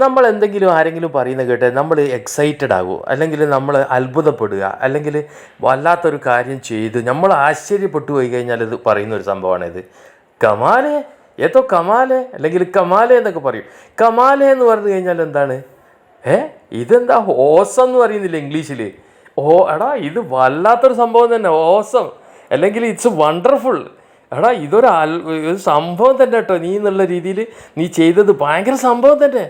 നമ്മൾ എന്തെങ്കിലും ആരെങ്കിലും പറയുന്നത് കേട്ട് നമ്മൾ എക്സൈറ്റഡ് ആകുമോ, അല്ലെങ്കിൽ നമ്മൾ അത്ഭുതപ്പെടുക, അല്ലെങ്കിൽ വല്ലാത്തൊരു കാര്യം ചെയ്ത് നമ്മൾ ആശ്ചര്യപ്പെട്ടു പോയി കഴിഞ്ഞാൽ ഇത് പറയുന്ന ഒരു സംഭവമാണിത്. കമാലേ, ഏതോ കമാലേ, അല്ലെങ്കിൽ കമാലേ എന്നൊക്കെ പറയും. കമാലേ എന്ന് പറഞ്ഞു കഴിഞ്ഞാൽ എന്താണ്? ഇതെന്താ ഓസം എന്ന് പറയുന്നില്ല ഇംഗ്ലീഷിൽ? എടാ ഇത് വല്ലാത്തൊരു സംഭവം തന്നെ, ഓസം, അല്ലെങ്കിൽ ഇറ്റ്സ് വണ്ടർഫുൾ. എടാ ഇതൊരു ഒരു സംഭവം തന്നെ കേട്ടോ, നീ എന്നുള്ള രീതിയിൽ നീ ചെയ്തത് ഭയങ്കര സംഭവം തന്നെ.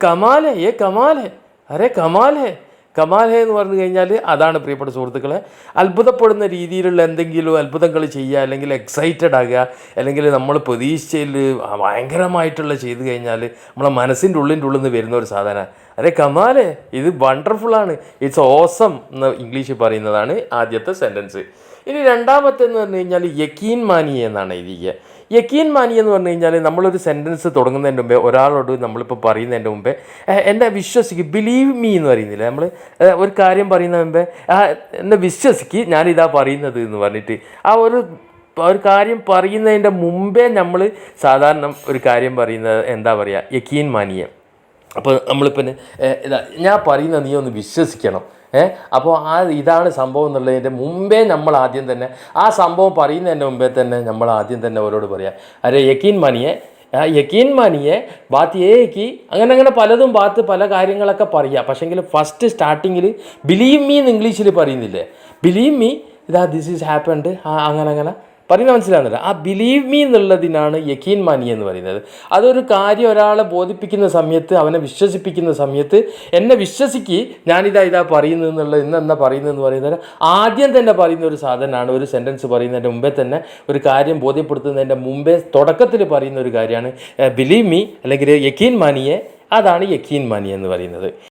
കമാലേ, കമാലേ, അരേ കമാലേ, കമാലേ എന്ന് പറഞ്ഞു കഴിഞ്ഞാൽ അതാണ് പ്രിയപ്പെട്ട സുഹൃത്തുക്കളെ. അത്ഭുതപ്പെടുന്ന രീതിയിലുള്ള എന്തെങ്കിലും അത്ഭുതങ്ങൾ ചെയ്യുക, അല്ലെങ്കിൽ എക്സൈറ്റഡ് ആകുക, അല്ലെങ്കിൽ നമ്മൾ പ്രതീക്ഷയിൽ ഭയങ്കരമായിട്ടുള്ള ചെയ്ത് കഴിഞ്ഞാൽ നമ്മളെ മനസ്സിൻ്റെ ഉള്ളിൽ നിന്ന് വരുന്ന ഒരു സാധനം. അരേ കമാലേ, ഇത് വണ്ടർഫുള്ളാണ്, ഇറ്റ്സ് ഓസം എന്ന് ഇംഗ്ലീഷിൽ പറയുന്നതാണ് ആദ്യത്തെ സെൻറ്റൻസ്. ഇനി രണ്ടാമത്തെന്ന് പറഞ്ഞു കഴിഞ്ഞാൽ യക്കീൻ മാനിയ എന്നാണ് എഴുതിക്കുക. യക്കീൻ മാനിയ എന്ന് പറഞ്ഞു കഴിഞ്ഞാൽ നമ്മളൊരു സെൻറ്റൻസ് തുടങ്ങുന്നതിൻ്റെ മുമ്പേ ഒരാളോട് നമ്മളിപ്പോൾ പറയുന്നതിൻ്റെ മുമ്പേ എന്നെ വിശ്വസിക്കുക, ബിലീവ് മീ എന്ന് പറയുന്നില്ല, നമ്മൾ ഒരു കാര്യം പറയുന്നതിന് മുമ്പേ എന്നെ വിശ്വസിക്കുക ഞാനിതാ പറയുന്നത് എന്ന് പറഞ്ഞിട്ട് ആ ഒരു കാര്യം പറയുന്നതിൻ്റെ മുമ്പേ നമ്മൾ സാധാരണ ഒരു കാര്യം പറയുന്നത് എന്താ പറയുക, യക്കീൻ മാനിയ. അപ്പോൾ നമ്മളിപ്പോൾ ഇതാ ഞാൻ പറയുന്നത് നീ ഒന്ന് വിശ്വസിക്കണം. അപ്പോൾ ഇതാണ് സംഭവം എന്നുള്ളതിൻ്റെ മുമ്പേ നമ്മൾ ആദ്യം തന്നെ ആ സംഭവം പറയുന്നതിൻ്റെ മുമ്പേ തന്നെ നമ്മൾ ആദ്യം തന്നെ അവരോട് പറയാം, അരെ യക്കീൻ മാനിയെ, യക്കീൻ മാനിയെ ബാത്ത് ഏക്ക്, അങ്ങനെ പലതും ബാത്ത് പല കാര്യങ്ങളൊക്കെ പറയുക. പക്ഷേങ്കിൽ ഫസ്റ്റ് സ്റ്റാർട്ടിങ്ങിൽ ബിലീവ് മീ എന്ന് ഇംഗ്ലീഷിൽ പറയുന്നില്ലേ, ബിലീവ് മീ ഇതാ ദിസ് ഈസ് ഹാപ്പൻഡ്, അങ്ങനെ പറയുന്നത് മനസ്സിലാകുന്നില്ല. ആ ബിലീവ് മീ എന്നുള്ളതിനാണ് യക്കീൻ മാനി എന്ന് പറയുന്നത്. അതൊരു കാര്യം ഒരാളെ ബോധിപ്പിക്കുന്ന സമയത്ത്, അവനെ വിശ്വസിപ്പിക്കുന്ന സമയത്ത് എന്നെ വിശ്വസിക്ക് ഞാനിതാ പറയുന്നത് എന്നുള്ളത് ഇന്നെന്താ പറയുന്നതെന്ന് പറയുന്നത് ആദ്യം തന്നെ പറയുന്ന ഒരു സാധനമാണ്. ഒരു സെൻറ്റൻസ് പറയുന്നതിൻ്റെ മുമ്പേ തന്നെ ഒരു കാര്യം ബോധ്യപ്പെടുത്തുന്നതിൻ്റെ മുമ്പേ തുടക്കത്തിൽ പറയുന്ന ഒരു കാര്യമാണ് ബിലീവ് മീ അല്ലെങ്കിൽ യക്കീൻ മാനിയെ. അതാണ് യക്കീൻ മാനി എന്ന് പറയുന്നത്.